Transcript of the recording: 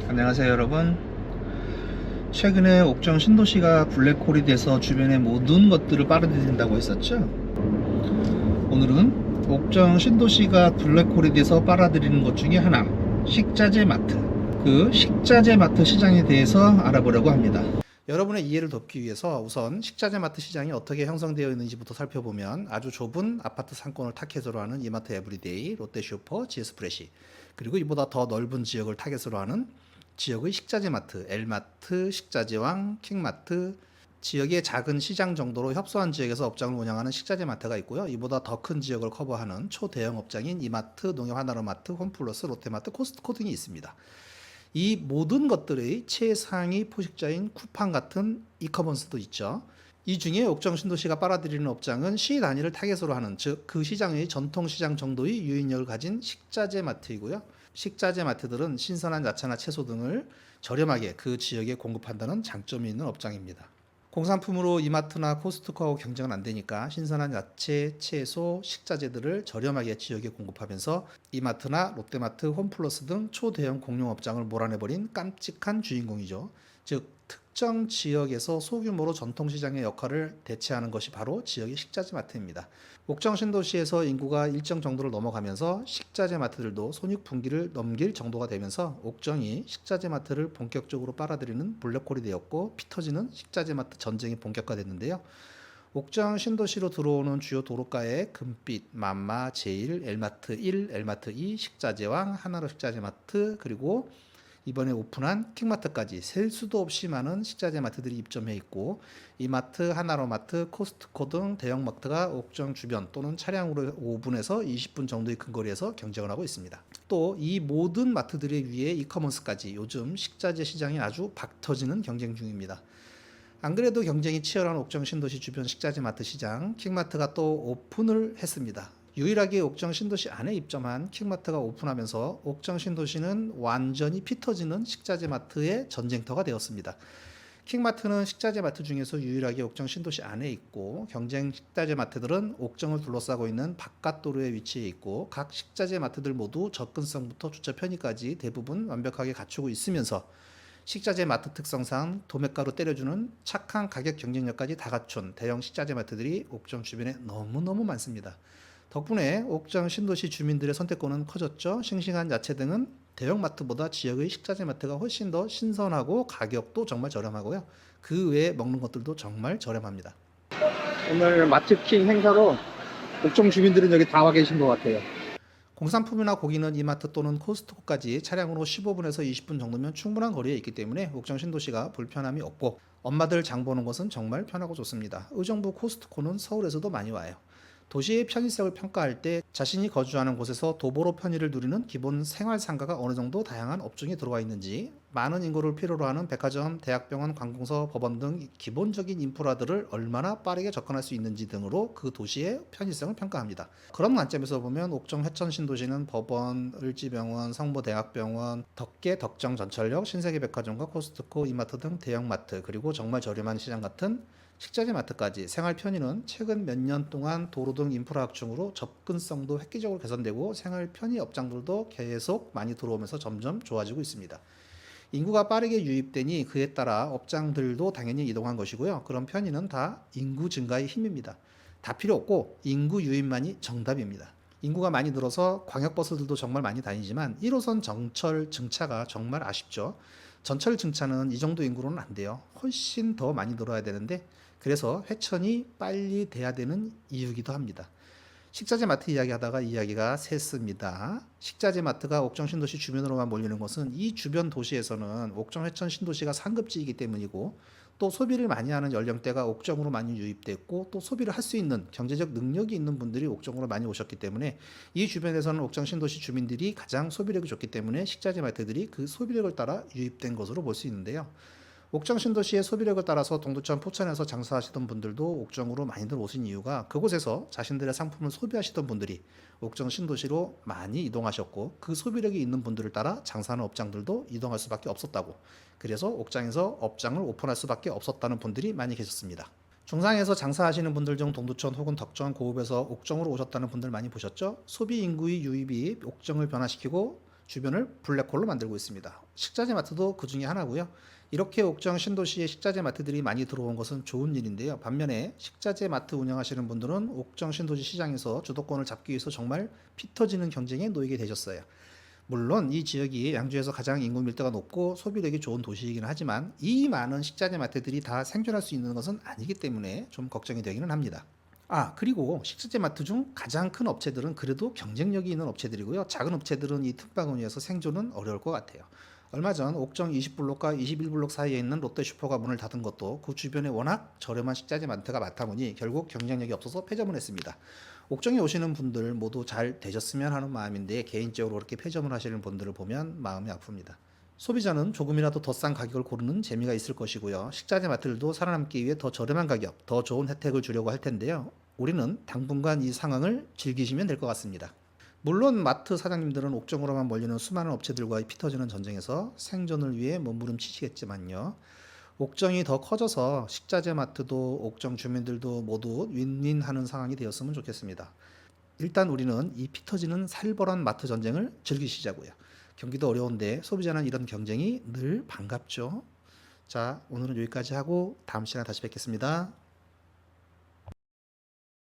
안녕하세요 여러분. 최근에 옥정 신도시가 블랙홀이 돼서 주변의 모든 것들을 빨아들인다고 했었죠. 오늘은 옥정 신도시가 블랙홀이 돼서 빨아들이는 것 중에 하나, 식자재 마트. 그 식자재 마트 시장에 대해서 알아보려고 합니다. 여러분의 이해를 돕기 위해서 우선 식자재 마트 시장이 어떻게 형성되어 있는지부터 살펴보면, 아주 좁은 아파트 상권을 타겟으로 하는 이마트 에브리데이, 롯데슈퍼, GS프레시, 그리고 이보다 더 넓은 지역을 타겟으로 하는 지역의 식자재 마트, L마트, 식자재왕, 킹마트, 지역의 작은 시장 정도로 협소한 지역에서 업장을 운영하는 식자재 마트가 있고요. 이보다 더 큰 지역을 커버하는 초대형 업장인 이마트, 농협하나로마트, 홈플러스, 롯데마트, 코스트코 등이 있습니다. 이 모든 것들의 최상위 포식자인 쿠팡 같은 이커머스도 있죠. 이 중에 옥정 신도시가 빨아들이는 업장은 시 단위를 타겟으로 하는, 즉 그 시장의 전통시장 정도의 유인력을 가진 식자재 마트이고요. 식자재 마트들은 신선한 야채나 채소 등을 저렴하게 그 지역에 공급한다는 장점이 있는 업장입니다. 공산품으로 이마트나 코스트코하고 경쟁은 안 되니까 신선한 야채, 채소, 식자재들을 저렴하게 지역에 공급하면서 이마트나 롯데마트, 홈플러스 등 초대형 공룡업장을 몰아내버린 깜찍한 주인공이죠. 즉 특정 지역에서 소규모로 전통시장의 역할을 대체하는 것이 바로 지역의 식자재 마트입니다. 옥정 신도시에서 인구가 일정 정도를 넘어가면서 식자재 마트들도 손익분기를 넘길 정도가 되면서 옥정이 식자재 마트를 본격적으로 빨아들이는 블랙홀이 되었고, 피 터지는 식자재 마트 전쟁이 본격화됐는데요. 옥정 신도시로 들어오는 주요 도로가에 금빛, 맘마, 제일, 엘마트 1, 엘마트 2, 식자재왕, 하나로 식자재 마트, 그리고 이번에 오픈한 킹마트까지 셀 수도 없이 많은 식자재 마트들이 입점해 있고, 이마트, 하나로마트, 코스트코 등 대형 마트가 옥정 주변 또는 차량으로 5분에서 20분 정도의 근거리에서 경쟁을 하고 있습니다. 또 이 모든 마트들의 위에 이커머스까지 요즘 식자재 시장이 아주 박터지는 경쟁 중입니다. 안 그래도 경쟁이 치열한 옥정 신도시 주변 식자재 마트 시장, 킹마트가 또 오픈을 했습니다. 유일하게 옥정 신도시 안에 입점한 킹마트가 오픈하면서 옥정 신도시는 완전히 피 터지는 식자재 마트의 전쟁터가 되었습니다. 킹마트는 식자재 마트 중에서 유일하게 옥정 신도시 안에 있고, 경쟁 식자재 마트들은 옥정을 둘러싸고 있는 바깥 도로에 위치해 있고, 각 식자재 마트들 모두 접근성부터 주차 편의까지 대부분 완벽하게 갖추고 있으면서 식자재 마트 특성상 도매가로 때려주는 착한 가격 경쟁력까지 다 갖춘 대형 식자재 마트들이 옥정 주변에 너무너무 많습니다. 덕분에 옥정 신도시 주민들의 선택권은 커졌죠. 싱싱한 야채 등은 대형마트보다 지역의 식자재 마트가 훨씬 더 신선하고 가격도 정말 저렴하고요. 그 외에 먹는 것들도 정말 저렴합니다. 오늘 마트킹 행사로 옥정 주민들은 여기 다 와 계신 것 같아요. 공산품이나 고기는 이마트 또는 코스트코까지 차량으로 15분에서 20분 정도면 충분한 거리에 있기 때문에 옥정 신도시가 불편함이 없고, 엄마들 장 보는 것은 정말 편하고 좋습니다. 의정부 코스트코는 서울에서도 많이 와요. 도시의 편의성을 평가할 때 자신이 거주하는 곳에서 도보로 편의를 누리는 기본 생활상가가 어느 정도 다양한 업종에 들어와 있는지, 많은 인구를 필요로 하는 백화점, 대학병원, 관공서, 법원 등 기본적인 인프라들을 얼마나 빠르게 접근할 수 있는지 등으로 그 도시의 편의성을 평가합니다. 그런 관점에서 보면 옥정 회천 신도시는 법원, 을지병원, 성모대학병원, 덕계, 덕정 전철역, 신세계백화점과 코스트코, 이마트 등 대형마트, 그리고 정말 저렴한 시장 같은 식자재 마트까지 생활 편의는 최근 몇 년 동안 도로 등 인프라 확충으로 접근성도 획기적으로 개선되고, 생활 편의 업장들도 계속 많이 들어오면서 점점 좋아지고 있습니다. 인구가 빠르게 유입되니 그에 따라 업장들도 당연히 이동한 것이고요. 그런 편의는 다 인구 증가의 힘입니다. 다 필요 없고 인구 유입만이 정답입니다. 인구가 많이 늘어서 광역버스들도 정말 많이 다니지만 1호선 정철 증차가 정말 아쉽죠. 전철 증차는 이 정도 인구로는 안 돼요. 훨씬 더 많이 늘어야 되는데, 그래서 회천이 빨리 돼야 되는 이유기도 합니다. 식자재 마트 이야기하다가 이야기가 샜습니다. 식자재 마트가 옥정 신도시 주변으로만 몰리는 것은 이 주변 도시에서는 옥정 회천 신도시가 상급지이기 때문이고, 또 소비를 많이 하는 연령대가 옥정으로 많이 유입됐고, 또 소비를 할 수 있는 경제적 능력이 있는 분들이 옥정으로 많이 오셨기 때문에 이 주변에서는 옥정 신도시 주민들이 가장 소비력이 좋기 때문에 식자재 마트들이 그 소비력을 따라 유입된 것으로 볼 수 있는데요. 옥정 신도시의 소비력을 따라서 동두천, 포천에서 장사하시던 분들도 옥정으로 많이들 오신 이유가, 그곳에서 자신들의 상품을 소비하시던 분들이 옥정 신도시로 많이 이동하셨고, 그 소비력이 있는 분들을 따라 장사하는 업장들도 이동할 수밖에 없었다고, 그래서 옥장에서 업장을 오픈할 수밖에 없었다는 분들이 많이 계셨습니다. 중상에서 장사하시는 분들 중 동두천 혹은 덕천, 고읍에서 옥정으로 오셨다는 분들 많이 보셨죠? 소비 인구의 유입이 옥정을 변화시키고 주변을 블랙홀로 만들고 있습니다. 식자재 마트도 그 중에 하나고요. 이렇게 옥정 신도시에 식자재 마트들이 많이 들어온 것은 좋은 일인데요. 반면에 식자재 마트 운영하시는 분들은 옥정 신도시 시장에서 주도권을 잡기 위해서 정말 피 터지는 경쟁에 놓이게 되셨어요. 물론 이 지역이 양주에서 가장 인구 밀도가 높고 소비력이 좋은 도시이긴 하지만 이 많은 식자재 마트들이 다 생존할 수 있는 것은 아니기 때문에 좀 걱정이 되기는 합니다. 그리고 식자재 마트 중 가장 큰 업체들은 그래도 경쟁력이 있는 업체들이고요. 작은 업체들은 이 틈바구니에서 생존은 어려울 것 같아요. 얼마 전 옥정 20블록과 21블록 사이에 있는 롯데슈퍼가 문을 닫은 것도 그 주변에 워낙 저렴한 식자재 마트가 많다 보니 결국 경쟁력이 없어서 폐점을 했습니다. 옥정에 오시는 분들 모두 잘 되셨으면 하는 마음인데 개인적으로 그렇게 폐점을 하시는 분들을 보면 마음이 아픕니다. 소비자는 조금이라도 더 싼 가격을 고르는 재미가 있을 것이고요. 식자재 마트들도 살아남기 위해 더 저렴한 가격, 더 좋은 혜택을 주려고 할 텐데요. 우리는 당분간 이 상황을 즐기시면 될 것 같습니다. 물론 마트 사장님들은 옥정으로만 몰리는 수많은 업체들과의 피터지는 전쟁에서 생존을 위해 몸부림치시겠지만요. 옥정이 더 커져서 식자재 마트도 옥정 주민들도 모두 윈윈하는 상황이 되었으면 좋겠습니다. 일단 우리는 이 피터지는 살벌한 마트 전쟁을 즐기시자고요. 경기도 어려운데 소비자는 이런 경쟁이 늘 반갑죠. 자, 오늘은 여기까지 하고 다음 시간에 다시 뵙겠습니다.